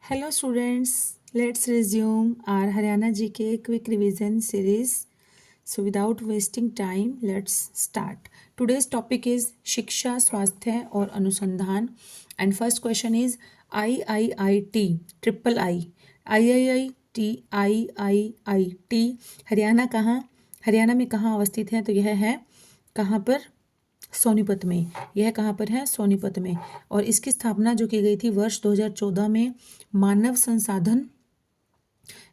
Hello students, let's resume our Haryana GK quick revision series. So without wasting time, let's start. Today's topic is शिक्षा, स्वास्थ्य और अनुसंधान. And first question is IIIT, triple I. IIIT, IIIT, Haryana कहाँ? हरियाणा में कहाँ अवस्थित है? तो यह है कहाँ पर? सोनीपत में. यह कहाँ पर है? सोनीपत में. और इसकी स्थापना जो की गई थी वर्ष 2014 में मानव संसाधन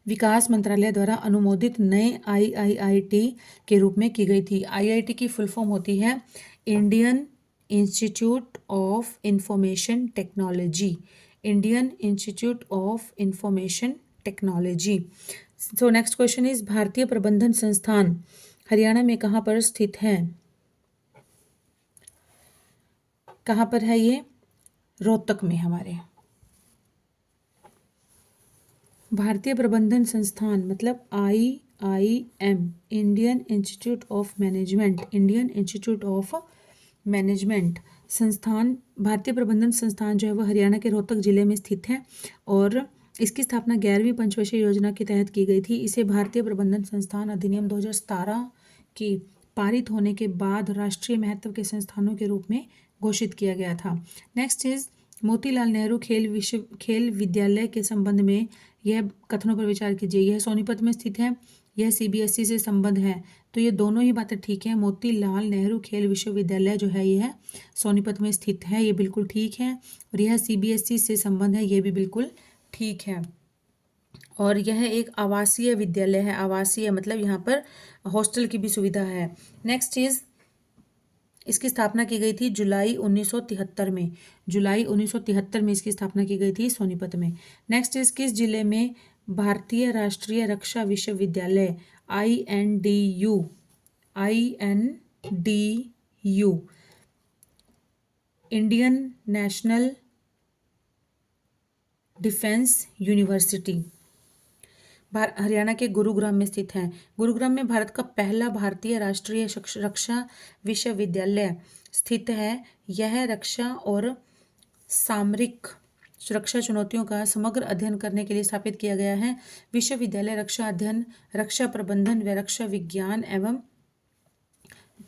विकास मंत्रालय द्वारा अनुमोदित नए IIIT के रूप में की गई थी. IIT की फुल फॉर्म होती है Indian institute of information technology. Indian institute of information technology. So next question is भारतीय प्रबंधन संस्थान हरियाणा में कहाँ पर स्थित है? कहाँ पर है ये? रोहतक में हमारे. भारतीय प्रबंधन संस्थान मतलब IIM, Indian institute of management. Indian institute of management संस्थान, भारतीय प्रबंधन संस्थान जो है वो हरियाणा के रोहतक जिले में स्थित है और इसकी स्थापना 11वीं पंचवर्षीय योजना के तहत की गई थी. इसे भारतीय प्रबंधन संस्थान अधिनियम 2017 की पारित होने के बाद राष्ट्रीय महत्व के संस्थानों के रूप में घोषित किया गया था. नेक्स्ट इज मोतीलाल नेहरू खेल विद्यालय के संबंध में यह कथनों पर विचार कीजिए. यह सोनीपत में स्थित है, यह CBSE से संबंध है. तो ये दोनों ही बातें ठीक हैं. मोतीलाल नेहरू खेल विश्वविद्यालय जो है यह सोनीपत में स्थित है, ये बिल्कुल ठीक है. और यह CBSE से संबंध है, ये भी बिल्कुल ठीक है. और यह एक आवासीय विद्यालय है. आवासीय मतलब यहाँ पर हॉस्टल की भी सुविधा है. नेक्स्ट इज इसकी स्थापना की गई थी जुलाई 1973 में. जुलाई 1973 में इसकी स्थापना की गई थी सोनीपत में. नेक्स्ट इज किस जिले में भारतीय राष्ट्रीय रक्षा विश्वविद्यालय INDU Indian national defence university Haryana के गुरुग्राम में स्थित है. गुरुग्राम में भारत का पहला भारतीय राष्ट्रीय रक्षा विश्वविद्यालय स्थित है. यह रक्षा और सामरिक सुरक्षा चुनौतियों का समग्र अध्ययन करने के लिए स्थापित किया गया है. विश्वविद्यालय रक्षा अध्ययन, रक्षा प्रबंधन व रक्षा विज्ञान एवं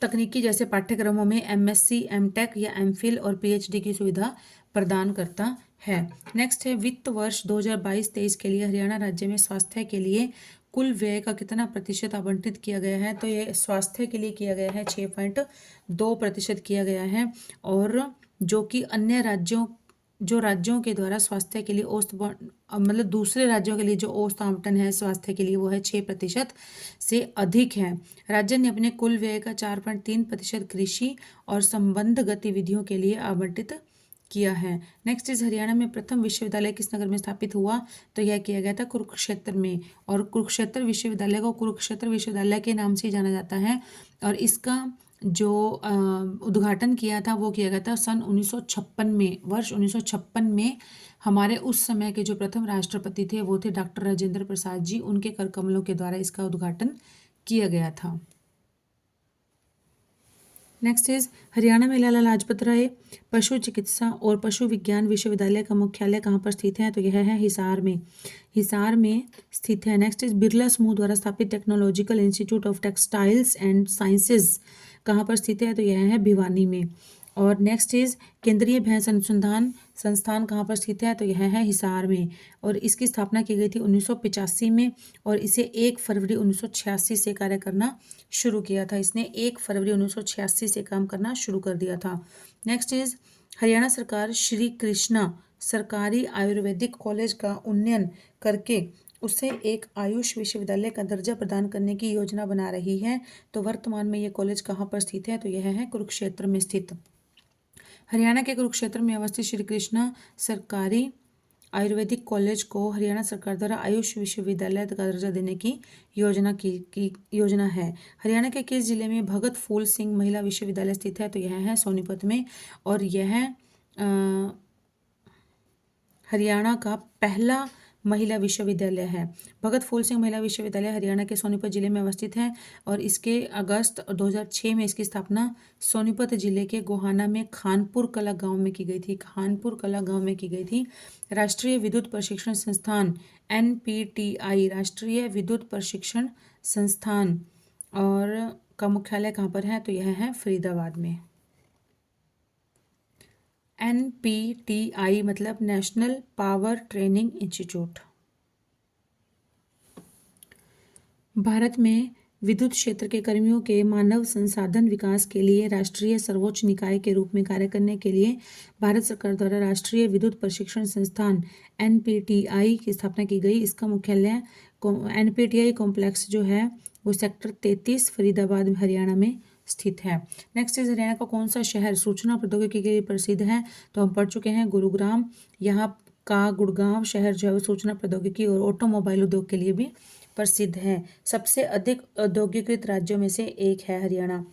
तकनीकी जैसे पाठ्यक्रमों में MSc, MTech या MPhil और PhD की सुविधा प्रदान करता है. नेक्स्ट है वित्त वर्ष 2022-23 के लिए हरियाणा राज्य में स्वास्थ्य के लिए कुल व्यय का कितना प्रतिशत आवंटित किया गया है? तो ये स्वास्थ्य के लिए किया गया है 6.2% किया गया है. और जो कि अन्य राज्यों के द्वारा स्वास्थ्य के लिए औसत मतलब दूसरे राज्यों के लिए जो औसत आवंटन है स्वास्थ्य के लिए वो है 6% से अधिक है. राज्य ने अपने कुल व्यय का 4.3% कृषि और संबद्ध गतिविधियों के लिए आवंटित किया है. नेक्स्ट इज हरियाणा में प्रथम विश्वविद्यालय किस नगर में स्थापित हुआ? तो यह किया गया था कुरुक्षेत्र में. और कुरुक्षेत्र विश्वविद्यालय को कुरुक्षेत्र विश्वविद्यालय के नाम से जाना जाता है. और इसका जो उद्घाटन किया था वो किया गया था सन 1956 में. वर्ष 1956 में हमारे उस समय के जो प्रथम राष्ट्रपति थे वो थे डॉक्टर राजेंद्र प्रसाद जी. उनके कर कमलों के द्वारा इसका उद्घाटन किया गया था. नेक्स्ट इज हरियाणा में लाला लाजपत राय पशु चिकित्सा और पशु विज्ञान विश्वविद्यालय का मुख्यालय कहाँ पर स्थित है? तो यह है हिसार में. हिसार में स्थित है. नेक्स्ट इज बिरला समूह द्वारा स्थापित technological institute of textiles and sciences कहाँ पर स्थित है? तो यह है भिवानी में. और नेक्स्ट इज केंद्रीय भैंस अनुसंधान संस्थान कहाँ पर स्थित है? तो यह है हिसार में. और इसकी स्थापना की गई थी 1985 में और इसे 1 फरवरी 1986 से कार्य करना शुरू किया था. इसने 1 फरवरी 1986 से काम करना शुरू कर दिया था. नेक्स्ट इज हरियाणा सरकार श्री कृष्णा सरकारी आयुर्वेदिक कॉलेज का उन्नयन करके उसे एक आयुष विश्वविद्यालय का दर्जा प्रदान करने की योजना बना रही है. तो वर्तमान में ये कॉलेज कहाँ पर स्थित है? तो यह है कुरुक्षेत्र में स्थित. हरियाणा के कुरुक्षेत्र में अवस्थित श्री कृष्णा सरकारी आयुर्वेदिक कॉलेज को हरियाणा सरकार द्वारा आयुष विश्वविद्यालय का दर्जा देने की योजना है. हरियाणा के किस जिले में भगत फूल सिंह महिला विश्वविद्यालय स्थित है? तो यह है सोनीपत में. और यह हरियाणा का पहला महिला विश्वविद्यालय है। भगत फूल सिंह महिला विश्वविद्यालय हरियाणा के सोनीपत जिले में अवस्थित है और इसके अगस्त 2006 में इसकी स्थापना सोनीपत जिले के गोहाना में खानपुर कला गांव में की गई थी। खानपुर कला गांव में की गई थी। राष्ट्रीय विद्युत प्रशिक्षण संस्थान NPTI राष्ट्रीय विद्युत प्रशिक्षण संस्थान और का मुख्यालय कहाँ पर है? तो यह है फरीदाबाद में। NPTI मतलब national power training institute. Bharat में विद्युत क्षेत्र के कर्मियों के मानव संसाधन विकास के लिए राष्ट्रीय सर्वोच्च निकाय के रूप में कार्य करने के लिए भारत सरकार द्वारा राष्ट्रीय विद्युत प्रशिक्षण संस्थान NPTI की स्थापना की गई। इसका मुख्यालय NPTI कॉम्प्लेक्स जो है वो सेक्टर 33 फरीदाबाद हरियाणा में स्थित है। नेक्स्ट इज हरियाणा का कौन सा शहर सूचना प्रौद्योगिकी के लिए प्रसिद्ध है? तो हम पढ़ चुके हैं गुरुग्राम। यहाँ का गुड़गांव शहर जो है वो सूचना प्रौद्योगिकी और ऑटोमोबाइल उद्योग के लिए भी प्रसिद्ध है। सबसे अधिक औद्योगिकृत राज्यों में से एक है हरियाणा।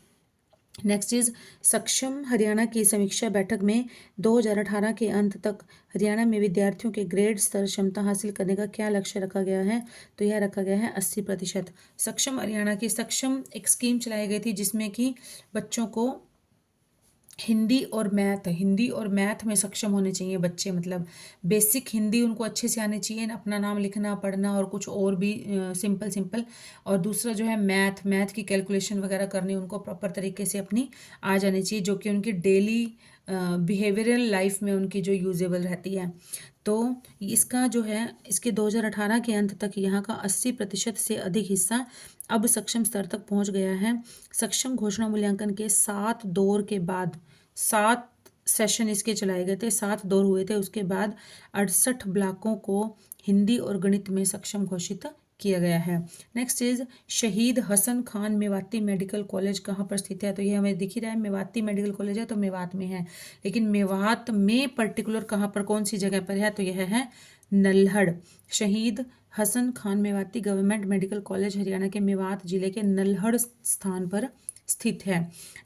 नेक्स्ट इज सक्षम हरियाणा की समीक्षा बैठक में 2018 के अंत तक हरियाणा में विद्यार्थियों के ग्रेड स्तर क्षमता हासिल करने का क्या लक्ष्य रखा गया है? तो यह रखा गया है 80%। सक्षम हरियाणा की सक्षम एक स्कीम चलाई गई थी जिसमें कि बच्चों को हिंदी और मैथ में सक्षम होने चाहिए बच्चे, मतलब बेसिक हिंदी उनको अच्छे से आने चाहिए, अपना नाम लिखना पढ़ना और कुछ और भी सिंपल। और दूसरा जो है मैथ की कैलकुलेशन वगैरह करनी उनको प्रॉपर तरीके से अपनी आ जानी चाहिए, जो कि उनकी डेली बिहेवियरल लाइफ में उनकी जो यूजेबल रहती है। तो इसका जो है इसके 2018 के अंत तक यहाँ का 80% से अधिक हिस्सा अब सक्षम स्तर तक पहुँच गया है। सक्षम घोषणा मूल्यांकन के 7 दौर के बाद 7 सेशन इसके चलाए गए थे, 7 दौर हुए थे। उसके बाद 68 ब्लॉकों को हिंदी और गणित में सक्षम घोषित किया गया है। नेक्स्ट इज शहीद हसन खान मेवाती मेडिकल कॉलेज कहाँ पर स्थित है? तो ये हमें दिख ही रहा है, मेवाती मेडिकल कॉलेज है तो मेवात में है, लेकिन मेवात में पर्टिकुलर कहाँ पर कौन सी जगह पर है? तो यह है Nalhar. Shaheed Hasan Khan Mewati government medical college Haryana के मेवात जिले के नल्हड़ स्थान पर स्थित है।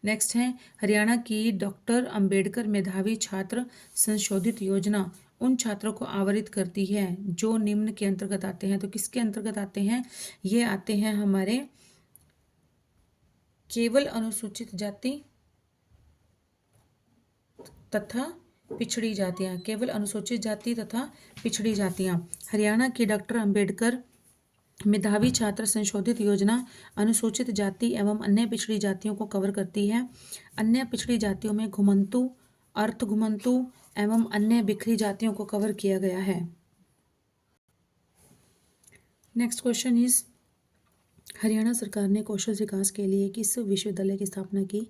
नेक्स्ट है हरियाणा की डॉक्टर अंबेडकर मेधावी छात्र संशोधित योजना उन छात्रों को आवरित करती है जो निम्न के अंतर्गत आते हैं। तो किसके अंतर्गत आते हैं? ये आते हैं हमारे केवल अनुसूचित जाति तथा पिछड़ी जातियां, केवल अनुसूचित जाति तथा पिछड़ी जातियां। हरियाणा की डॉक्टर अंबेडकर मेधावी छात्र संशोधित योजना अनुसूचित जाति एवं अन्य पिछड़ी जातियों को कवर करती है। अन्य पिछड़ी जातियों में घुमंतु, अर्ध घुमंतु एवं अन्य बिखरी जातियों को कवर किया गया है। नेक्स्ट क्वेश्चन इज हरियाणा सरकार ने कौशल विकास के लिए किस विश्वविद्यालय की स्थापना की?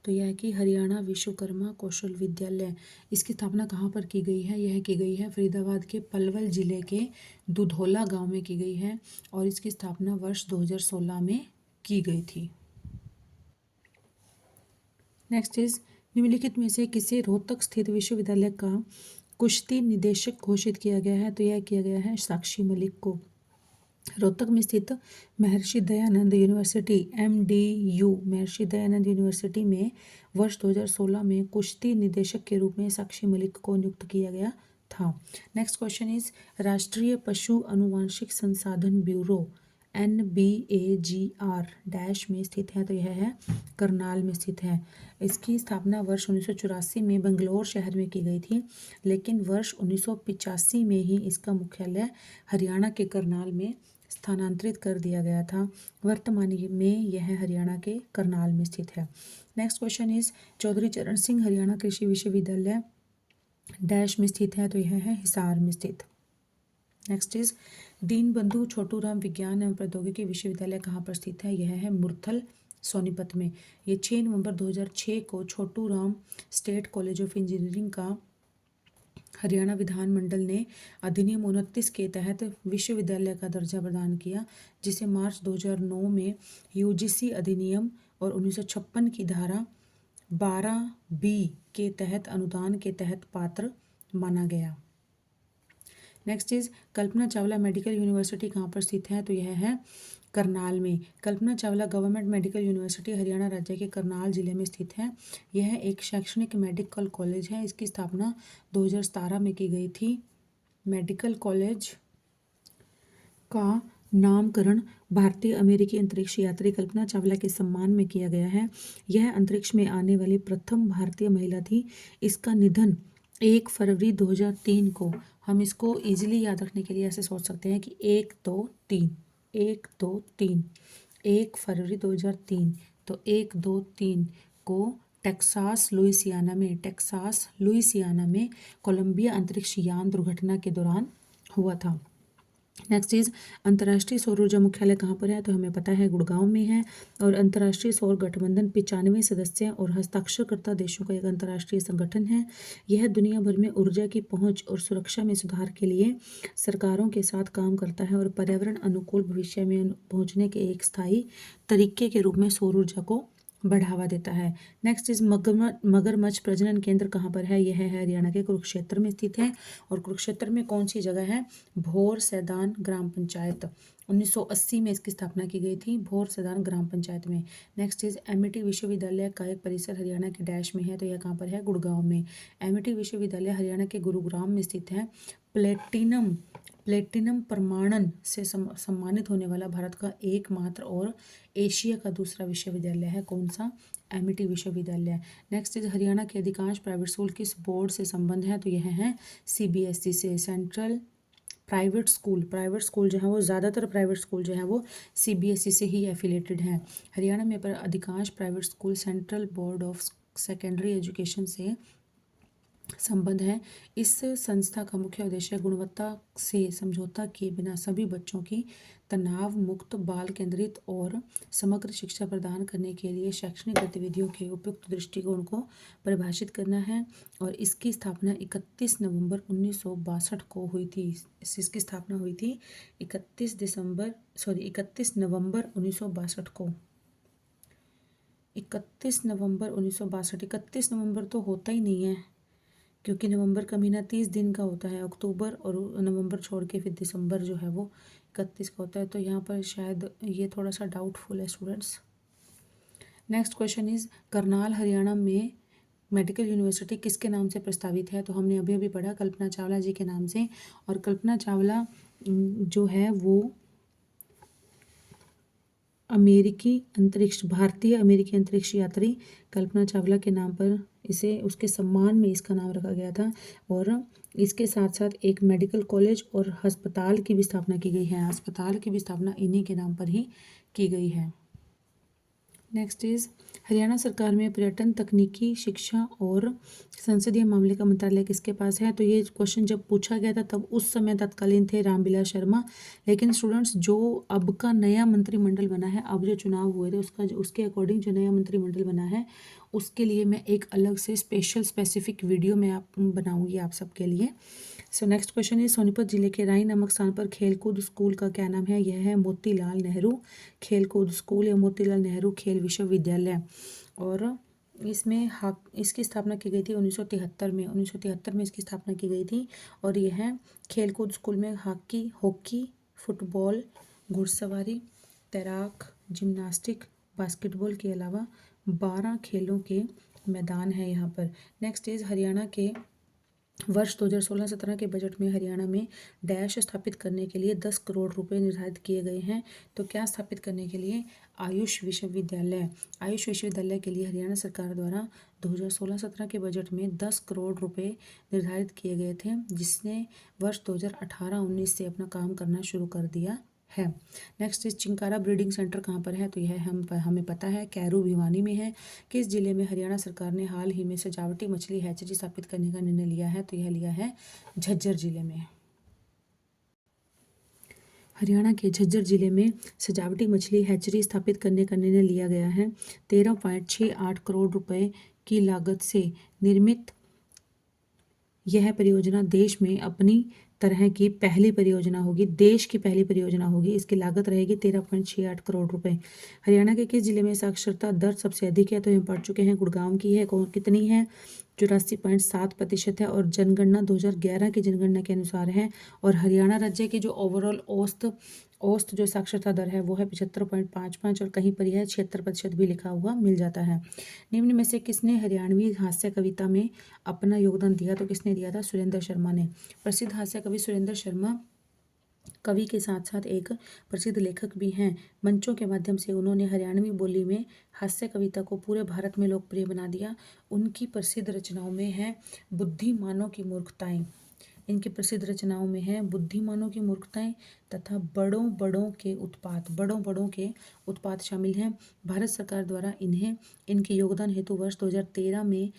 तो यह है कि हरियाणा विश्वकर्मा कौशल विद्यालय। इसकी स्थापना कहाँ पर की गई है? यह की गई है फरीदाबाद के पलवल जिले के दुधौला गांव में की गई है और इसकी स्थापना वर्ष 2016 में की गई थी। नेक्स्ट इज निम्नलिखित में से किसे रोहतक स्थित विश्वविद्यालय का कुश्ती निदेशक घोषित किया गया है? तो यह किया गया है साक्षी मलिक को। रोहतक में स्थित Maharshi Dayanand university MDU Maharshi Dayanand university में वर्ष 2016 में कुश्ती निदेशक के रूप में साक्षी मलिक को नियुक्त किया गया था। नेक्स्ट क्वेश्चन इज राष्ट्रीय पशु अनुवांशिक संसाधन ब्यूरो NBAGR डैश में स्थित है। तो यह है करनाल में स्थित है। इसकी स्थापना वर्ष 1984 में बेंगलोर शहर में की गई थी, लेकिन वर्ष 1985 में ही इसका मुख्यालय हरियाणा के करनाल में स्थानांतरित कर दिया गया था। वर्तमान में यह हरियाणा के करनाल में स्थित है। नेक्स्ट क्वेश्चन इज चौधरी चरण सिंह हरियाणा कृषि विश्वविद्यालय डैश में स्थित है। तो यह है हिसार में स्थित। नेक्स्ट इज दीनबंधु छोटूराम विज्ञान एवं प्रौद्योगिकी विश्वविद्यालय कहाँ पर स्थित है? यह है मुरथल सोनीपत में। ये 6 नवंबर 2006 को Chhoturam state college of engineering का हरियाणा विधानमंडल ने अधिनियम 29 के तहत विश्वविद्यालय का दर्जा प्रदान किया, जिसे मार्च 2009 में UGC अधिनियम और 1956 की धारा 12B के तहत अनुदान के तहत पात्र माना गया। Next is Kalpana Chawla medical university कहाँ पर स्थित है? तो यह है करनाल में। Kalpana Chawla government medical university Haryana राज्य के करनाल जिले में स्थित है। यह एक शैक्षणिक मेडिकल कॉलेज है। इसकी स्थापना 2017 में की गई थी। मेडिकल कॉलेज का नामकरण भारतीय अमेरिकी अंतरिक्ष यात्री कल्पना चावला के सम्मान में किया गया है। यह अंतरिक्ष में आने वाली प्रथम भारतीय महिला थी। इसका निधन 1 फरवरी 2003 को, हम इसको इजीली याद रखने के लिए ऐसे सोच सकते हैं कि 1 2 3 1 2 3 1 फरवरी 2003, तो 1 2 3 को टेक्सास लुइसियाना में कोलंबिया अंतरिक्ष यान दुर्घटना के दौरान हुआ था। नेक्स्ट इज अंतर्राष्ट्रीय सौर ऊर्जा मुख्यालय कहाँ पर है, तो हमें पता है गुड़गांव में है। और अंतर्राष्ट्रीय सौर गठबंधन 95 सदस्य और हस्ताक्षरकर्ता देशों का एक अंतर्राष्ट्रीय संगठन है। यह दुनिया भर में ऊर्जा की पहुंच और सुरक्षा में सुधार के लिए सरकारों के साथ काम करता है और पर्यावरण अनुकूल भविष्य में पहुंचने के एक स्थायी तरीके के रूप में सौर ऊर्जा को बढ़ावा देता है। नेक्स्ट इज मगरमच्छ प्रजनन केंद्र कहाँ पर है, यह है हरियाणा के कुरुक्षेत्र में स्थित है। और कुरुक्षेत्र में कौन सी जगह है, भोर सैदान ग्राम पंचायत, 1980 में इसकी स्थापना की गई थी, भोर सैदान ग्राम पंचायत में। नेक्स्ट इज एमिटी विश्वविद्यालय का एक परिसर हरियाणा के डैश में है, तो यह कहाँ पर है, गुड़गांव में। एमिटी विश्वविद्यालय हरियाणा के गुरुग्राम में स्थित है। प्लेटिनम प्रमाणन से सम्मानित होने वाला भारत का एकमात्र और एशिया का दूसरा विश्वविद्यालय है, कौन सा, एमिटी विश्वविद्यालय। नेक्स्ट इज हरियाणा के अधिकांश प्राइवेट स्कूल किस बोर्ड से संबंध है, तो यह है CBSE से, सेंट्रल प्राइवेट स्कूल जो है वो, ज़्यादातर प्राइवेट स्कूल जो है वो CBSE से ही एफिलेटेड हैं। हरियाणा में पर अधिकांश private school central board of secondary education से संबंध है। इस संस्था का मुख्य उद्देश्य गुणवत्ता से समझौता किए बिना सभी बच्चों की तनाव मुक्त, बाल केंद्रित और समग्र शिक्षा प्रदान करने के लिए शैक्षणिक गतिविधियों के उपयुक्त दृष्टिकोण को परिभाषित करना है। और इसकी स्थापना 31 नवंबर 1962 को हुई थी। इसकी स्थापना हुई थी 31 नवंबर 1962 को। 31 नवंबर 1962, 31 नवंबर तो होता ही नहीं है, क्योंकि नवंबर का महीना 30 दिन का होता है, अक्टूबर और नवंबर छोड़ के फिर दिसंबर जो है वो 31 का होता है, तो यहाँ पर शायद ये थोड़ा सा डाउटफुल है students. Next question is Karnal Haryana में मेडिकल यूनिवर्सिटी किसके नाम से प्रस्तावित है, तो हमने अभी अभी पढ़ा कल्पना चावला जी के नाम से। और कल्पना चावला जो है वो भारतीय अमेरिकी अंतरिक्ष यात्री कल्पना चावला के नाम पर इसे, उसके सम्मान में इसका नाम रखा गया था। और इसके साथ साथ एक मेडिकल कॉलेज और अस्पताल की भी स्थापना की गई है, अस्पताल की भी स्थापना इन्हीं के नाम पर ही की गई है। नेक्स्ट इज हरियाणा सरकार में पर्यटन, तकनीकी शिक्षा और संसदीय मामले का मंत्रालय किसके पास है, तो ये क्वेश्चन जब पूछा गया था तब उस समय तत्कालीन थे रामबिलास शर्मा। लेकिन स्टूडेंट्स जो अब का नया मंत्रिमंडल बना है, अब जो चुनाव हुए थे उसके अकॉर्डिंग जो नया मंत्रिमंडल बना है उसके लिए मैं एक अलग से स्पेसिफिक वीडियो मैं बनाऊंगी आप सबके लिए। सो नेक्स्ट क्वेश्चन है सोनीपत जिले के राई नामक स्थान पर खेलकूद स्कूल का क्या नाम है, यह है मोतीलाल नेहरू खेलकूद स्कूल या मोतीलाल नेहरू खेल विश्वविद्यालय। और इसकी स्थापना की गई थी 1973 में, 1973 में इसकी स्थापना की गई थी। और यह खेलकूद स्कूल में हॉकी, फुटबॉल, घुड़सवारी, तैराक, जिम्नास्टिक, बास्केटबॉल के अलावा 12 खेलों के मैदान है यहाँ पर। नेक्स्ट इज हरियाणा के वर्ष 2016-17 के बजट में हरियाणा में डैश स्थापित करने के लिए 10 करोड़ रुपए निर्धारित किए गए हैं। तो क्या स्थापित करने के लिए, आयुष विश्वविद्यालय के लिए हरियाणा सरकार द्वारा 2016-17 के बजट में 10 करोड़ रुपए निर्धारित किए गए थे, जिसने वर्ष 2018-19 से अपना काम करना शुरू कर दिया है। Next is chinkara breeding centre कहाँ पर है, तो यह हमें पता है कैरू भिवानी में है। किस जिले में हरियाणा सरकार ने हाल ही में सजावटी मछली हैचरी स्थापित करने का निर्णय लिया है, तो यह लिया है झज्जर जिले में। हरियाणा के झज्जर जिले में सजावटी मछली हैचरी स्थापित करने का निर्णय लिया गया है। 13.68 करोड़ रुपए की लागत से निर्मित यह परियोजना देश में अपनी तरह की पहली परियोजना होगी, देश की पहली परियोजना होगी। इसकी लागत रहेगी 13.68 करोड़ रुपए। हरियाणा के किस जिले में साक्षरता दर सबसे अधिक है, तो हम पढ़ चुके हैं गुड़गांव की है, कितनी है, 84.7% है। और जनगणना 2011 की जनगणना के अनुसार है। और हरियाणा राज्य की जो ओवरऑल औसत जो साक्षरता दर है वो है 75.55 और कहीं पर यह 76% भी लिखा हुआ मिल जाता है। निम्न में से किसने हरियाणवी हास्य कविता में अपना योगदान दिया, तो किसने दिया था, सुरेंद्र शर्मा ने। प्रसिद्ध हास्य कवि सुरेंद्र शर्मा कवि के साथ साथ एक प्रसिद्ध लेखक भी हैं। मंचों के माध्यम से उन्होंने हरियाणवी बोली में हास्य कविता को पूरे भारत में लोकप्रिय बना दिया। उनकी प्रसिद्ध रचनाओं में है बुद्धिमानों की मूर्खताएं। इनकी प्रसिद्ध रचनाओं में है बुद्धिमानों की मूर्खताएं तथा बड़ों बड़ों के उत्पात। बड़ों बड़ों के उत्पात शामिल हैं। भारत सरकार द्वारा इन्हें इनके योगदान हेतु वर्ष 2013 में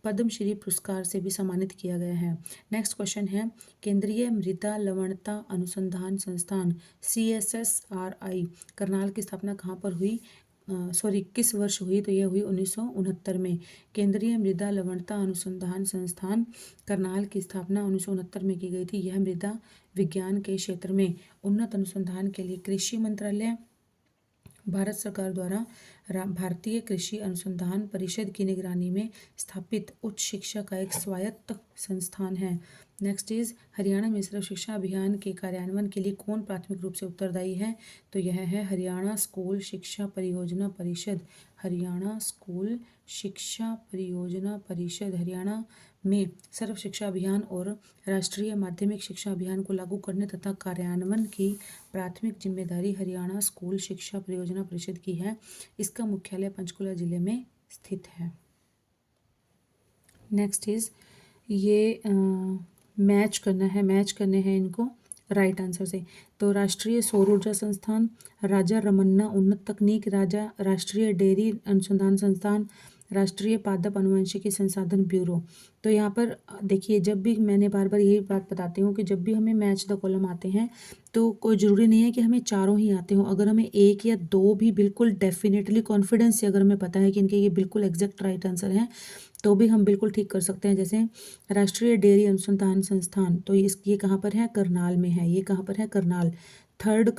पद्मश्री पुरस्कार से भी सम्मानित किया गया है। नेक्स्ट क्वेश्चन है, केंद्रीय मृदा लवणता अनुसंधान संस्थान CSSRI करनाल की स्थापना कहाँ पर हुई, किस वर्ष हुई? तो यह हुई 1969 में। केंद्रीय मृदा लवणता अनुसंधान संस्थान करनाल की स्थापना 1969 में की गई थी। यह मृदा विज्ञान के क्षेत्र में उन्नत अनुसंधान के लिए कृषि मंत्रालय, भारत सरकार द्वारा भारतीय कृषि अनुसंधान परिषद की निगरानी में स्थापित उच्च शिक्षा का एक स्वायत्त संस्थान है। नेक्स्ट इज, हरियाणा में सर्व शिक्षा अभियान के कार्यान्वयन के लिए कौन प्राथमिक रूप से उत्तरदायी है? तो यह है हरियाणा स्कूल शिक्षा परियोजना परिषद। हरियाणा स्कूल शिक्षा परियोजना परिषद हरियाणा में सर्व शिक्षा अभियान और राष्ट्रीय माध्यमिक शिक्षा अभियान को लागू करने तथा कार्यान्वयन की प्राथमिक जिम्मेदारी हरियाणा स्कूल शिक्षा परियोजना परिषद की है। इसका मुख्यालय पंचकुला जिले में स्थित है। नेक्स्ट इज, ये मैच करने हैं इनको राइट आंसर से। तो राष्ट्रीय सौर ऊर्जा संस्थान, राजा रमन्ना उन्नत तकनीक, राष्ट्रीय डेयरी अनुसंधान संस्थान, राष्ट्रीय पादप अनुवंशिकी संसाधन ब्यूरो। तो यहाँ पर देखिए, जब भी मैंने बार बार यही बात बताती हूँ कि जब भी हमें मैच द कॉलम आते हैं तो कोई ज़रूरी नहीं है कि हमें चारों ही आते हों। अगर हमें एक या दो भी बिल्कुल डेफिनेटली कॉन्फिडेंस से अगर हमें पता है कि इनके ये बिल्कुल एग्जैक्ट राइट आंसर हैं तो भी हम बिल्कुल ठीक कर सकते हैं। जैसे राष्ट्रीय डेयरी अनुसंधान संस्थान, तो ये कहाँ पर है? करनाल में है। ये कहाँ पर है? करनाल। थर्ड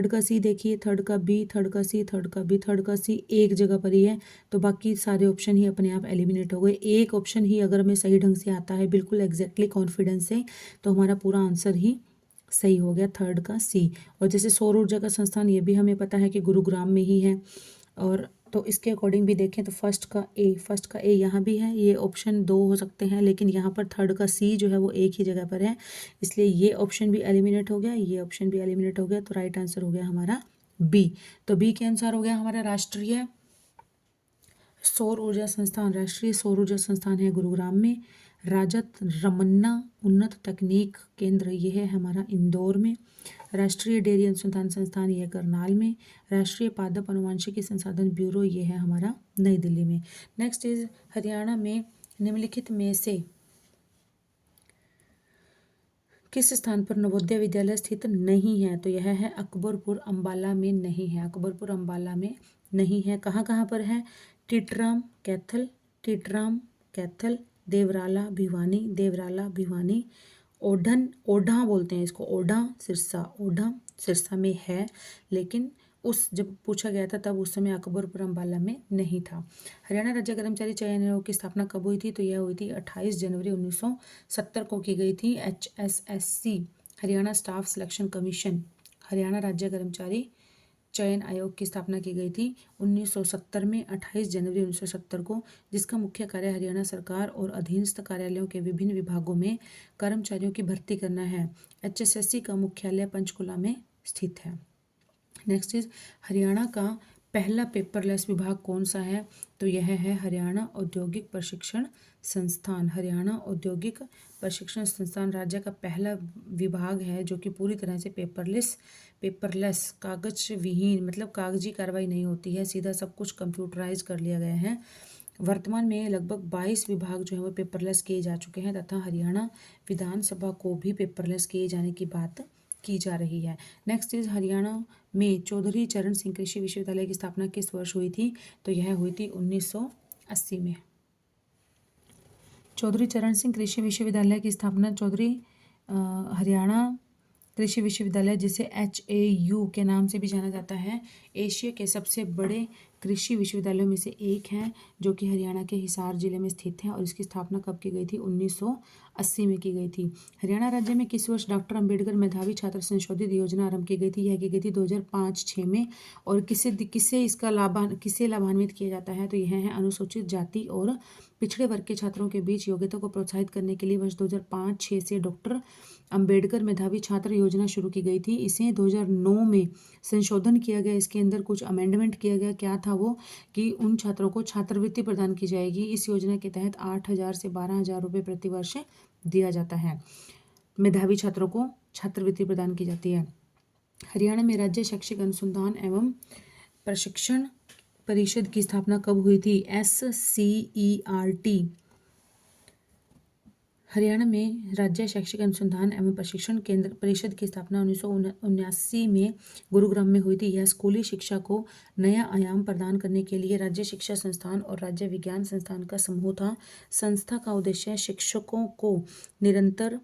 का सी देखिए, थर्ड का बी, थर्ड का सी, थर्ड का बी, थर्ड का सी एक जगह पर ही है, तो बाकी सारे ऑप्शन ही अपने आप एलिमिनेट हो गए। एक ऑप्शन ही अगर हमें सही ढंग से आता है बिल्कुल एग्जैक्टली कॉन्फिडेंस से, तो हमारा पूरा आंसर ही सही हो गया, थर्ड का सी। और जैसे सौर ऊर्जा का संस्थान, ये भी हमें पता है कि गुरुग्राम में ही है। और तो इसके अकॉर्डिंग भी देखें तो फर्स्ट का ए यहाँ भी है। ये ऑप्शन दो हो सकते हैं, लेकिन यहाँ पर थर्ड का सी जो है वो एक ही जगह पर है, इसलिए ये ऑप्शन भी एलिमिनेट हो गया, ये ऑप्शन भी एलिमिनेट हो गया। तो राइट आंसर हो गया हमारा बी। तो बी के अनुसार हो गया हमारा राष्ट्रीय सौर ऊर्जा संस्थान है गुरुग्राम में। राजत रमन्ना उन्नत तकनीक केंद्र ये है हमारा इंदौर में। राष्ट्रीय डेयरी अनुसंधान संस्थान ये है करनाल में। राष्ट्रीय पादप अनुवांशिकी संसाधन ब्यूरो ये है हमारा नई दिल्ली में। नेक्स्ट इज, हरियाणा में निम्नलिखित में से किस स्थान पर नवोदय विद्यालय स्थित नहीं है? तो यह है अकबरपुर अम्बाला में नहीं है। अकबरपुर अम्बाला में नहीं है। कहाँ कहाँ पर है? टिटराम कैथल, देवराला भिवानी, ओढ़ा बोलते हैं इसको, ओढ़ा सिरसा में है, लेकिन जब पूछा गया था तब उस समय अकबरपुर अम्बाला में नहीं था। हरियाणा राज्य कर्मचारी चयन आयोग की स्थापना कब हुई थी? तो यह हुई थी 28 जनवरी 1970 को की गई थी। HSSC Haryana staff selection commission, Haryana राज्य कर्मचारी चयन आयोग की स्थापना की गई थी 1970 में, 28 जनवरी 1970 को, जिसका मुख्य कार्य हरियाणा सरकार और अधीनस्थ कार्यालयों के विभिन्न विभागों में कर्मचारियों की भर्ती करना है। HSSC का मुख्यालय पंचकुला में स्थित है। नेक्स्ट इज, हरियाणा का पहला पेपरलेस विभाग कौन सा है? तो यह है हरियाणा औद्योगिक प्रशिक्षण संस्थान। हरियाणा औद्योगिक प्रशिक्षण संस्थान राज्य का पहला विभाग है जो कि पूरी तरह से पेपरलेस कागज विहीन, मतलब कागजी कार्रवाई नहीं होती है, सीधा सब कुछ कंप्यूटराइज कर लिया गया है। वर्तमान में लगभग 22 विभाग जो है वो पेपरलेस किए जा चुके हैं तथा हरियाणा विधानसभा को भी पेपरलेस किए जाने की बात की जा रही है। नेक्स्ट इज, हरियाणा में चौधरी चरण सिंह कृषि विश्वविद्यालय की स्थापना किस वर्ष हुई थी? तो यह हुई थी 1980 में। चौधरी चरण सिंह कृषि विश्वविद्यालय की स्थापना हरियाणा कृषि विश्वविद्यालय, जिसे HAU के नाम से भी जाना जाता है, एशिया के सबसे बड़े कृषि विश्वविद्यालयों में से एक है, जो कि हरियाणा के हिसार जिले में स्थित है। और इसकी स्थापना कब की गई थी? 1980 में की गई थी। हरियाणा राज्य में किस वर्ष डॉक्टर अंबेडकर मेधावी छात्र संशोधित योजना आरंभ की गई थी? यह की गई थी 2005-6 में। और किससे इसका किससे लाभान्वित किया जाता है? तो यह है अनुसूचित जाति और पिछड़े वर्ग के छात्रों के बीच योग्यता को प्रोत्साहित करने के लिए वर्ष 2005-6 से डॉक्टर अंबेडकर मेधावी छात्र योजना शुरू की गई थी। इसे 2009 में संशोधन किया गया, इसके अंदर कुछ अमेंडमेंट किया गया। क्या था वो? कि उन छात्रों को छात्रवृत्ति प्रदान की जाएगी। इस योजना के तहत 8,000 से 12,000 रुपये प्रति वर्ष दिया जाता है। मेधावी छात्रों को छात्रवृत्ति प्रदान की जाती है। हरियाणा में राज्य शैक्षिक अनुसंधान एवं प्रशिक्षण परिषद की स्थापना कब हुई थी? SCERT। हरियाणा में राज्य शैक्षिक अनुसंधान एवं प्रशिक्षण केंद्र परिषद की स्थापना 1979 में गुरुग्राम में हुई थी। यह स्कूली शिक्षा को नया आयाम प्रदान करने के लिए राज्य शिक्षा संस्थान और राज्य विज्ञान संस्थान का समूह था। संस्था का उद्देश्य शिक्षकों को निरंतर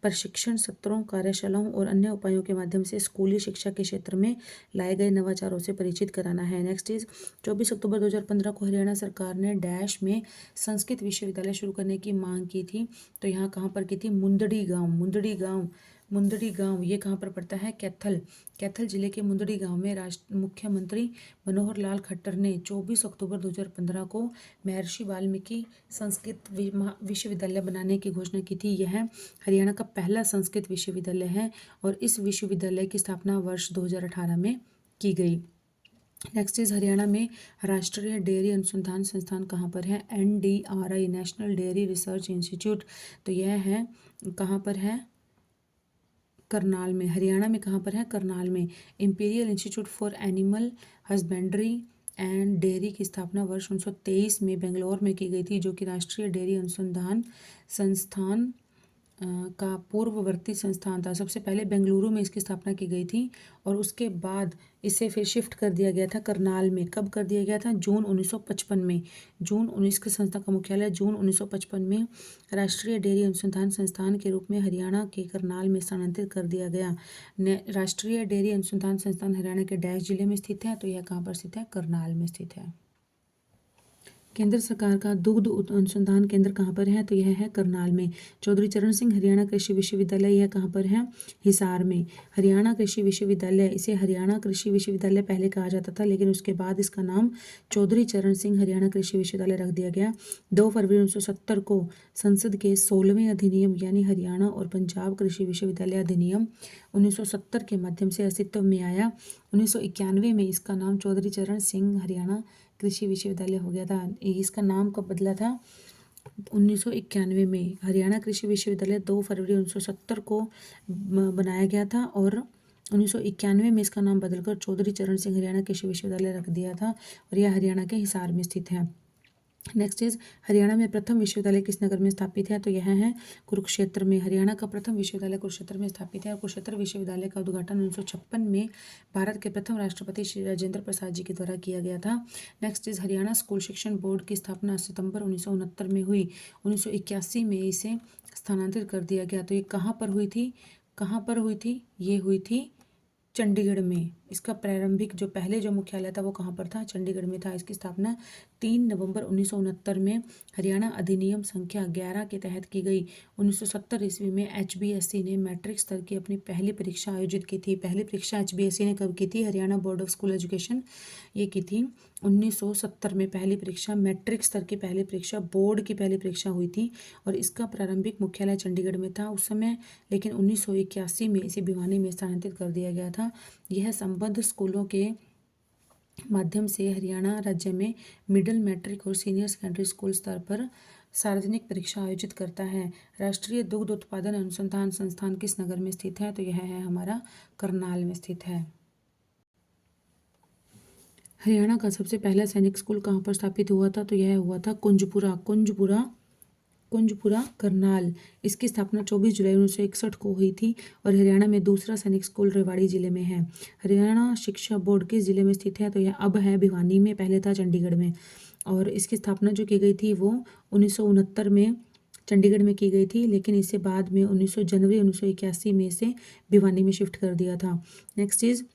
प्रशिक्षण सत्रों, कार्यशालाओं और अन्य उपायों के माध्यम से स्कूली शिक्षा के क्षेत्र में लाए गए नवाचारों से परिचित कराना है। नेक्स्ट इज 24 अक्टूबर 2015 को हरियाणा सरकार ने डैश में संस्कृत विश्वविद्यालय शुरू करने की मांग की थी। तो यहाँ कहाँ पर की थी? मुंदड़ी गांव ये कहाँ पर पड़ता है? कैथल जिले के मुंदड़ी गांव में मुख्यमंत्री मनोहर लाल खट्टर ने 24 अक्टूबर 2015 को महर्षि वाल्मीकि संस्कृत विश्वविद्यालय बनाने की घोषणा की थी। यह हरियाणा का पहला संस्कृत विश्वविद्यालय है और इस विश्वविद्यालय की स्थापना वर्ष 2018 में की गई। नेक्स्ट इज हरियाणा में राष्ट्रीय डेयरी अनुसंधान संस्थान कहाँ पर है? NDRI, national dairy research institute. तो यह है कहाँ पर है? करनाल में। हरियाणा में कहाँ पर है? करनाल में। Imperial institute for animal husbandry and dairy की स्थापना वर्ष 1923 में बेंगलोर में की गई थी, जो कि राष्ट्रीय डेयरी अनुसंधान संस्थान का पूर्ववर्ती संस्थान था। सबसे पहले बेंगलुरु में इसकी स्थापना की गई थी और उसके बाद इसे फिर शिफ्ट कर दिया गया था करनाल में। कब कर दिया गया था? जून 1955 में। जून 19 की संस्था का मुख्यालय जून 1955 में राष्ट्रीय डेयरी अनुसंधान संस्थान के रूप में हरियाणा के करनाल में स्थानांतरित कर दिया गया। राष्ट्रीय डेयरी अनुसंधान संस्थान हरियाणा के डैश जिले में स्थित है, तो यह कहाँ पर स्थित है? करनाल में स्थित है। केंद्र सरकार का दुग्ध अनुसंधान केंद्र कहाँ पर है? तो यह है करनाल में। चौधरी चरण सिंह हरियाणा कृषि विश्वविद्यालय, यह कहाँ पर है? हिसार में। हरियाणा कृषि विश्वविद्यालय, इसे हरियाणा कृषि विश्वविद्यालय पहले कहा जाता था, लेकिन उसके बाद इसका नाम चौधरी चरण सिंह हरियाणा कृषि विश्वविद्यालय रख दिया गया। 2 फरवरी 1970 को संसद के 16वें अधिनियम यानी हरियाणा और पंजाब कृषि विश्वविद्यालय अधिनियम 1970 के माध्यम से अस्तित्व में आया। 1991 में इसका नाम चौधरी चरण सिंह हरियाणा कृषि विश्वविद्यालय हो गया था। इसका नाम कब बदला था? 1991 में। हरियाणा कृषि विश्वविद्यालय 2 फरवरी 1970 को बनाया गया था और 1991 में इसका नाम बदलकर चौधरी चरण सिंह हरियाणा कृषि विश्वविद्यालय रख दिया था और यह हरियाणा के हिसार में स्थित है। नेक्स्ट इज हरियाणा में प्रथम विश्वविद्यालय किस नगर में स्थापित है? तो यह है कुरुक्षेत्र में। हरियाणा का प्रथम विश्वविद्यालय कुरुक्षेत्र में स्थापित है और कुरुक्षेत्र विश्वविद्यालय का उद्घाटन 1956 में भारत के प्रथम राष्ट्रपति श्री राजेंद्र प्रसाद जी के द्वारा किया गया था। नेक्स्ट इज हरियाणा स्कूल शिक्षण बोर्ड की स्थापना सितंबर 1969 में हुई। 1981 में इसे स्थानांतरित कर दिया गया। तो ये कहाँ पर हुई थी? ये हुई थी चंडीगढ़ में। इसका प्रारंभिक जो पहले जो मुख्यालय था वो कहाँ पर था? चंडीगढ़ में था। इसकी स्थापना 3 नवंबर 1969 में हरियाणा अधिनियम संख्या 11 के तहत की गई। 1970 ईस्वी में HBSC ने मैट्रिक स्तर की अपनी पहली परीक्षा आयोजित की थी। पहली परीक्षा HBSC ने कब की थी? Haryana board of school education ये की थी 1970 में। पहली परीक्षा मैट्रिक स्तर की पहली परीक्षा बोर्ड की पहली परीक्षा हुई थी और इसका प्रारंभिक मुख्यालय चंडीगढ़ में था उस समय, लेकिन 1981 में इसे भिवानी में स्थानांतरित कर दिया गया था। यह संबद्ध स्कूलों के माध्यम से हरियाणा राज्य में मिडिल, मैट्रिक और सीनियर सेकेंडरी स्कूल स्तर पर सार्वजनिक परीक्षा आयोजित करता है। राष्ट्रीय दुग्ध उत्पादन अनुसंधान संस्थान किस नगर में स्थित है? तो यह है हमारा करनाल में स्थित है। हरियाणा का सबसे पहला सैनिक स्कूल कहाँ पर स्थापित हुआ था? तो यह हुआ था कुंजपुरा करनाल। इसकी स्थापना 24 जुलाई 1961 को हुई थी और हरियाणा में दूसरा सैनिक स्कूल रेवाड़ी जिले में है। हरियाणा शिक्षा बोर्ड किस जिले में स्थित है? तो यह अब है भिवानी में, पहले था चंडीगढ़ में। और इसकी स्थापना जो की गई थी वो 1969 में चंडीगढ़ में की गई थी, लेकिन इसे बाद में 19 जनवरी 1981 में इसे भिवानी में शिफ्ट कर दिया था। नेक्स्ट इज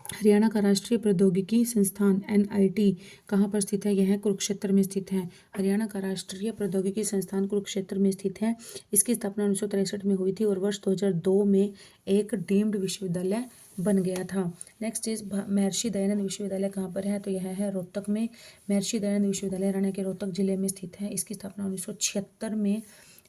हरियाणा का राष्ट्रीय प्रौद्योगिकी संस्थान NIT कहाँ पर स्थित है? यह कुरुक्षेत्र में स्थित है। हरियाणा का राष्ट्रीय प्रौद्योगिकी संस्थान कुरुक्षेत्र में स्थित है। इसकी स्थापना 1963 में हुई थी और वर्ष 2002 में एक डीम्ड विश्वविद्यालय बन गया था। नेक्स्ट इज महर्षि दयानंद विश्वविद्यालय कहाँ पर है? तो यह है रोहतक में। महर्षि दयानंद विश्वविद्यालय हरियाणा के रोहतक जिले में स्थित है। इसकी स्थापना 1976 में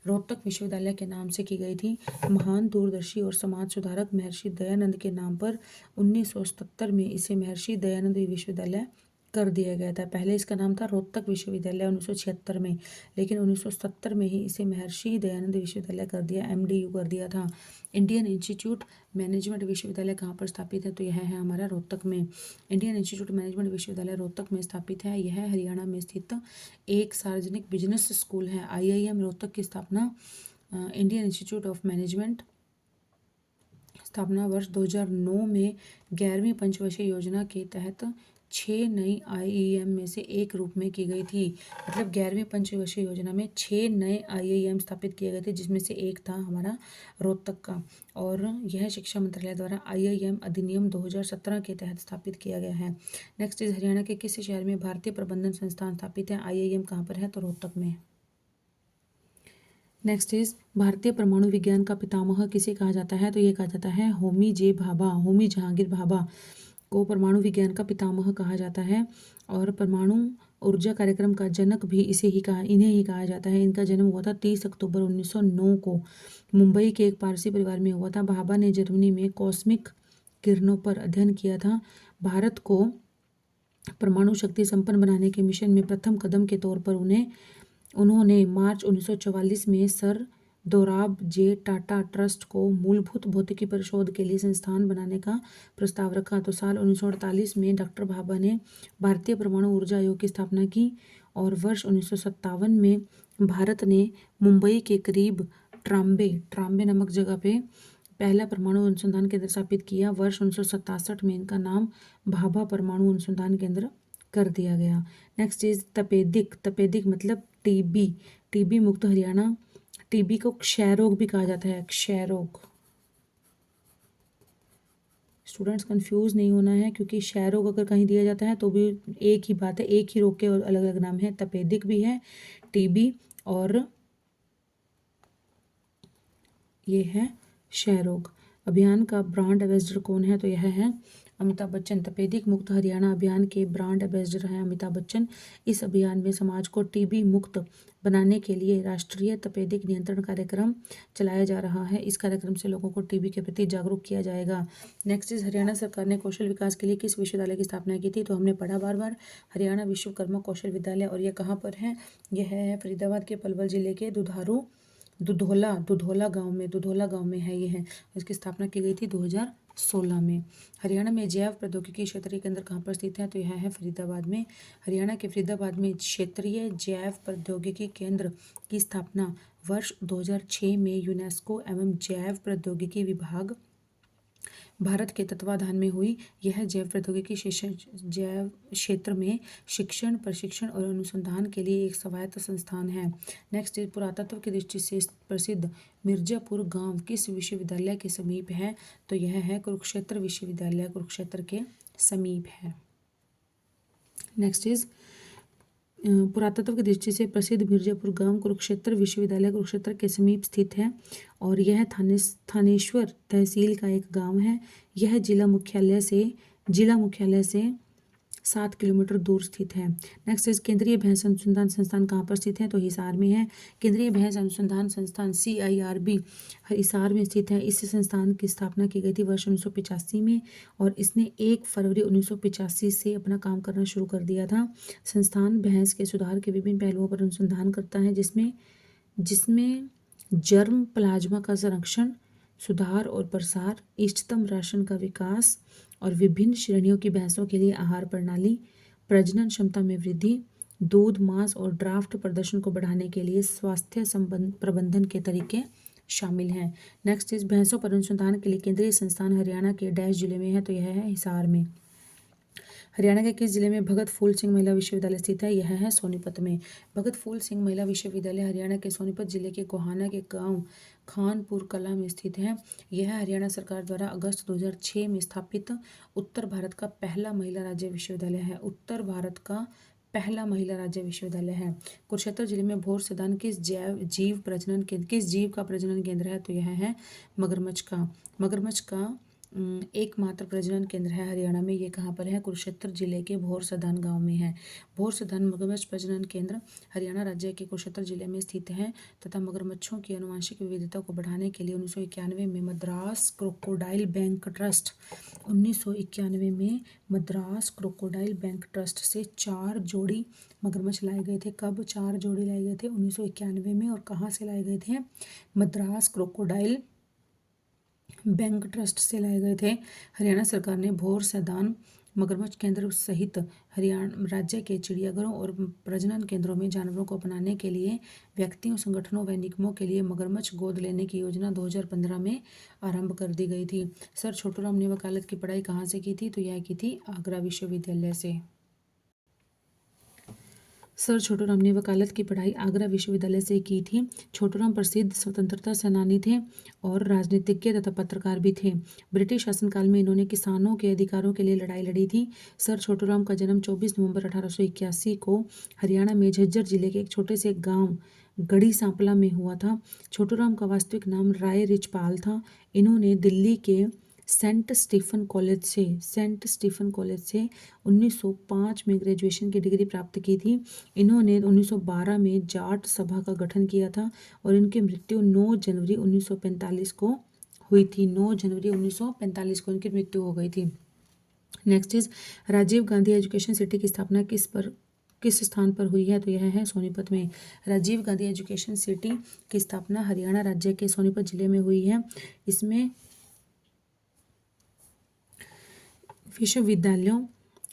रोहतक विश्वविद्यालय के नाम से की गई थी। महान दूरदर्शी और समाज सुधारक महर्षि दयानंद के नाम पर 1977 में इसे महर्षि दयानंद विश्वविद्यालय कर दिया गया था। पहले इसका नाम था रोहतक विश्वविद्यालय 1976 में, लेकिन 1970 में ही इसे महर्षि दयानंद विश्वविद्यालय कर दिया, MDU कर दिया था। इंडियन इंस्टीट्यूट मैनेजमेंट विश्वविद्यालय कहाँ पर स्थापित है? तो यह है हमारा रोहतक में। इंडियन इंस्टीट्यूट मैनेजमेंट विश्वविद्यालय रोहतक में स्थापित है। यह हरियाणा में स्थित एक सार्वजनिक बिजनेस स्कूल है। IIM रोहतक की स्थापना इंडियन इंस्टीट्यूट ऑफ मैनेजमेंट स्थापना वर्ष 2009 में 11वीं पंचवर्षीय योजना के तहत 6 नई IIM में से एक रूप में की गई थी। मतलब 11वीं पंचवर्षीय योजना में 6 नए IIM स्थापित किए गए थे, जिसमें से एक था हमारा रोहतक का। और यह शिक्षा मंत्रालय द्वारा IIM अधिनियम 2017 के तहत स्थापित किया गया है। नेक्स्ट इज हरियाणा के किस शहर में भारतीय प्रबंधन संस्थान स्थापित है? IIM कहाँ पर है? तो रोहतक में। नेक्स्ट इज भारतीय परमाणु विज्ञान का पितामह किसे कहा जाता है? तो ये कहा जाता है होमी जे भाभा। होमी जहांगीर भाभा को परमाणु विज्ञान का पितामह कहा जाता है। और परमाणु ऊर्जा कार्यक्रम का जनक भी इन्हें ही कहा जाता है। इनका जन्म हुआ था 30 अक्टूबर 1909 को मुंबई के एक पारसी परिवार में हुआ था। भाभा ने जर्मनी में कॉस्मिक किरणों पर अध्ययन किया था। भारत को परमाणु शक्ति संपन्न बनाने के मिशन में प्रथम कदम के तौर पर उन्होंने मार्च 1944 में सर दोराब जे टाटा ट्रस्ट को मूलभूत भौतिकी पर शोध के लिए संस्थान बनाने का प्रस्ताव रखा। तो साल 1948 में डॉक्टर भाभा ने भारतीय परमाणु ऊर्जा आयोग की स्थापना की और वर्ष 1957 में भारत ने मुंबई के करीब ट्राम्बे नमक जगह पे पहला परमाणु अनुसंधान केंद्र स्थापित किया। वर्ष 1967 में इनका नाम भाभा परमाणु अनुसंधान केंद्र कर दिया गया। नेक्स्ट इज तपेदिक मतलब टीबी मुक्त हरियाणा। टीबी को क्षय रोग भी कहा जाता है। क्षय रोग, स्टूडेंट्स कंफ्यूज नहीं होना है, क्योंकि क्षय रोग अगर कहीं दिया जाता है तो भी एक ही बात है, एक ही रोग के अलग अलग नाम है। तपेदिक भी है, टीबी, और ये है क्षय रोग। अभियान का ब्रांड एम्बेसडर कौन है? तो यह है अमिताभ बच्चन। तपेदिक मुक्त हरियाणा अभियान के ब्रांड एम्बेसडर हैं अमिताभ बच्चन। इस अभियान में समाज को टीबी मुक्त बनाने के लिए राष्ट्रीय तपेदिक नियंत्रण कार्यक्रम चलाया जा रहा है। इस कार्यक्रम से लोगों को टीबी के प्रति जागरूक किया जाएगा। नेक्स्ट इज हरियाणा सरकार ने कौशल विकास के लिए किस विश्वविद्यालय की स्थापना की थी? तो हमने पढ़ा बार हरियाणा विश्वकर्मा कौशल विद्यालय। और यह कहाँ पर है? यह है फरीदाबाद के पलवल जिले के दुधौला गांव में है। ये है, इसकी स्थापना की गई थी 2016 में। हरियाणा में जैव प्रौद्योगिकी क्षेत्रीय केंद्र कहाँ पर स्थित है? तो यह है फरीदाबाद में। हरियाणा के फरीदाबाद में क्षेत्रीय जैव प्रौद्योगिकी केंद्र की स्थापना वर्ष 2006 में यूनेस्को एवं जैव प्रौद्योगिकी विभाग भारत के तत्वाधान में हुई। यह जैव प्रौद्योगिकी जैव क्षेत्र में शिक्षण, प्रशिक्षण और अनुसंधान के लिए एक स्वायत्त संस्थान है। नेक्स्ट पुरातत्व की दृष्टि से प्रसिद्ध मिर्जापुर गांव किस विश्वविद्यालय के समीप है? तो यह है कुरुक्षेत्र विश्वविद्यालय, कुरुक्षेत्र के समीप है। नेक्स्ट इज पुरातत्व की दृष्टि से प्रसिद्ध मिर्जापुर गांव कुरुक्षेत्र विश्वविद्यालय कुरुक्षेत्र के समीप स्थित है और यह थानेश्वर तहसील का एक गांव है। यह जिला मुख्यालय से 7 किलोमीटर दूर स्थित है। नेक्स्ट इज केंद्रीय भैंस अनुसंधान संस्थान कहाँ पर स्थित है? तो हिसार में है। केंद्रीय भैंस अनुसंधान संस्थान CIRB हिसार में स्थित है। इस संस्थान की स्थापना की गई थी वर्ष 1985 में और इसने 1 फरवरी 1985 से अपना काम करना शुरू कर दिया था। संस्थान भैंस के सुधार के विभिन्न पहलुओं पर अनुसंधान करता है, जिसमें जर्म प्लाज्मा का संरक्षण, सुधार और प्रसार, इष्टतम राशन का विकास और विभिन्न श्रेणियों की भैंसों के लिए आहार प्रणाली, प्रजनन क्षमता में वृद्धि, दूध, मांस और ड्राफ्ट प्रदर्शन को बढ़ाने के लिए स्वास्थ्य प्रबंधन के तरीके शामिल हैं। नेक्स्ट इज भैंसों पर अनुसंधान के लिए केंद्रीय संस्थान हरियाणा के डैश जिले में है? तो यह है हिसार में। हरियाणा के किस जिले में भगत फूल सिंह महिला विश्वविद्यालय स्थित है? यह है सोनीपत में। भगत फूल सिंह महिला विश्वविद्यालय हरियाणा के सोनीपत जिले के गोहाना के गांव खानपुर कला में स्थित है। यह हरियाणा सरकार द्वारा अगस्त 2006 में स्थापित उत्तर भारत का पहला महिला राज्य विश्वविद्यालय है। उत्तर भारत का पहला महिला राज्य विश्वविद्यालय है। कुरुक्षेत्र जिले में भोर सैदान किस जीव का प्रजनन केंद्र है? तो यह है मगरमच्छ का एकमात्र प्रजनन केंद्र है हरियाणा में। ये कहाँ पर है? कुरुक्षेत्र जिले के भोर सैदान गांव में है। भोर सैदान मगरमच्छ प्रजनन केंद्र हरियाणा राज्य के कुरुक्षेत्र जिले में स्थित है तथा मगरमच्छों की आनुवंशिक विविधता को बढ़ाने के लिए 1991 में मद्रास क्रोकोडाइल बैंक ट्रस्ट से 4 जोड़ी मगरमच्छ लाए गए थे। कब 4 जोड़ी लाए गए थे? 1991 में। और कहाँ से लाए गए थे? मद्रास क्रोकोडाइल बैंक ट्रस्ट से लाए गए थे। हरियाणा सरकार ने भोर सैदान मगरमच्छ केंद्र सहित हरियाणा राज्य के चिड़ियाघरों और प्रजनन केंद्रों में जानवरों को अपनाने के लिए व्यक्तियों, संगठनों व निगमों के लिए मगरमच्छ गोद लेने की योजना 2015 में आरंभ कर दी गई थी। सर छोटूराम ने वकालत की पढ़ाई कहाँ से की थी? तो यह की थी आगरा विश्वविद्यालय से। सर छोटूराम ने वकालत की पढ़ाई आगरा विश्वविद्यालय से की थी। छोटूराम प्रसिद्ध स्वतंत्रता सेनानी थे और राजनीतिज्ञ तथा पत्रकार भी थे। ब्रिटिश शासनकाल में इन्होंने किसानों के अधिकारों के लिए लड़ाई लड़ी थी। सर छोटूराम का जन्म 24 नवंबर 1881 को हरियाणा में झज्जर जिले के एक छोटे से गांव गढ़ी सांपला में हुआ था। छोटूराम का वास्तविक नाम राय रिचपाल था। इन्होंने दिल्ली के सेंट स्टीफन कॉलेज से 1905 में ग्रेजुएशन की डिग्री प्राप्त की थी। इन्होंने 1912 में जाट सभा का गठन किया था और इनकी मृत्यु 9 जनवरी 1945 को हुई थी। 9 जनवरी 1945 को इनकी मृत्यु हो गई थी। Next is Rajiv Gandhi education city की स्थापना किस स्थान पर हुई है? तो यह है सोनीपत में। राजीव गांधी एजुकेशन सिटी की स्थापना हरियाणा राज्य के सोनीपत जिले में हुई है। इसमें विश्वविद्यालयों,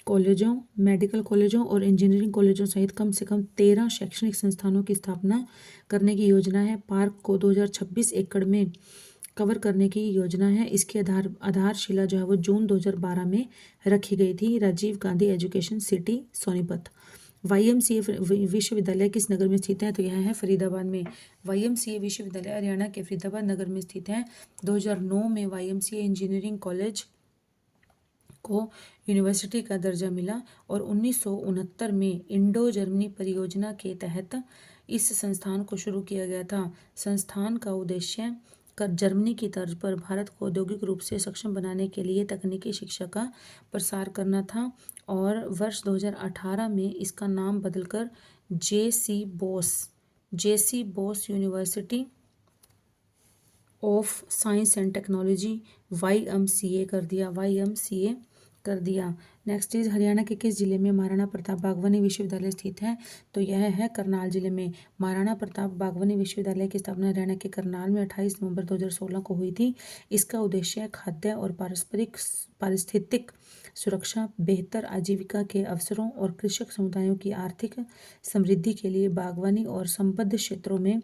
कॉलेजों, मेडिकल कॉलेजों और इंजीनियरिंग कॉलेजों सहित कम से कम 13 शैक्षणिक संस्थानों की स्थापना करने की योजना है। पार्क को 2026 एकड़ में कवर करने की योजना है। इसकी आधारशिला जो है वो जून 2012 में रखी गई थी। Rajiv Gandhi education city Sonipat. YMCA विश्वविद्यालय किस नगर में स्थित है? तो यह है फरीदाबाद में। YMCA विश्वविद्यालय हरियाणा के फरीदाबाद नगर में स्थित है। 2009 में YMCA इंजीनियरिंग कॉलेज को यूनिवर्सिटी का दर्जा मिला और 1969 में इंडो जर्मनी परियोजना के तहत इस संस्थान को शुरू किया गया था। संस्थान का उद्देश्य जर्मनी की तर्ज पर भारत को औद्योगिक रूप से सक्षम बनाने के लिए तकनीकी शिक्षा का प्रसार करना था और वर्ष 2018 में इसका नाम बदलकर JC Bose university of science and technology YMCA कर दिया। नेक्स्ट इज हरियाणा के किस जिले में महाराणा प्रताप बागवानी विश्वविद्यालय स्थित है? तो यह है करनाल जिले में। महाराणा प्रताप बागवानी विश्वविद्यालय की स्थापना हरियाणा के करनाल में 28 नवंबर 2016 को हुई थी। इसका उद्देश्य खाद्य और पारिस्थितिक सुरक्षा, बेहतर आजीविका के अवसरों और कृषक समुदायों की आर्थिक समृद्धि के लिए बागवानी और संबद्ध क्षेत्रों में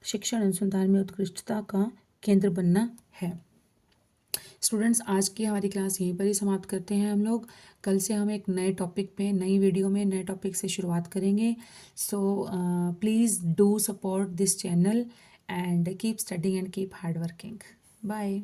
शिक्षण अनुसंधान में उत्कृष्टता का केंद्र बनना है। स्टूडेंट्स, आज की हमारी क्लास यहीं पर ही समाप्त करते हैं हम लोग। कल से हम एक नए टॉपिक पे, नई वीडियो में नए टॉपिक से शुरुआत करेंगे। So please do support this channel and keep studying and keep hard working. Bye.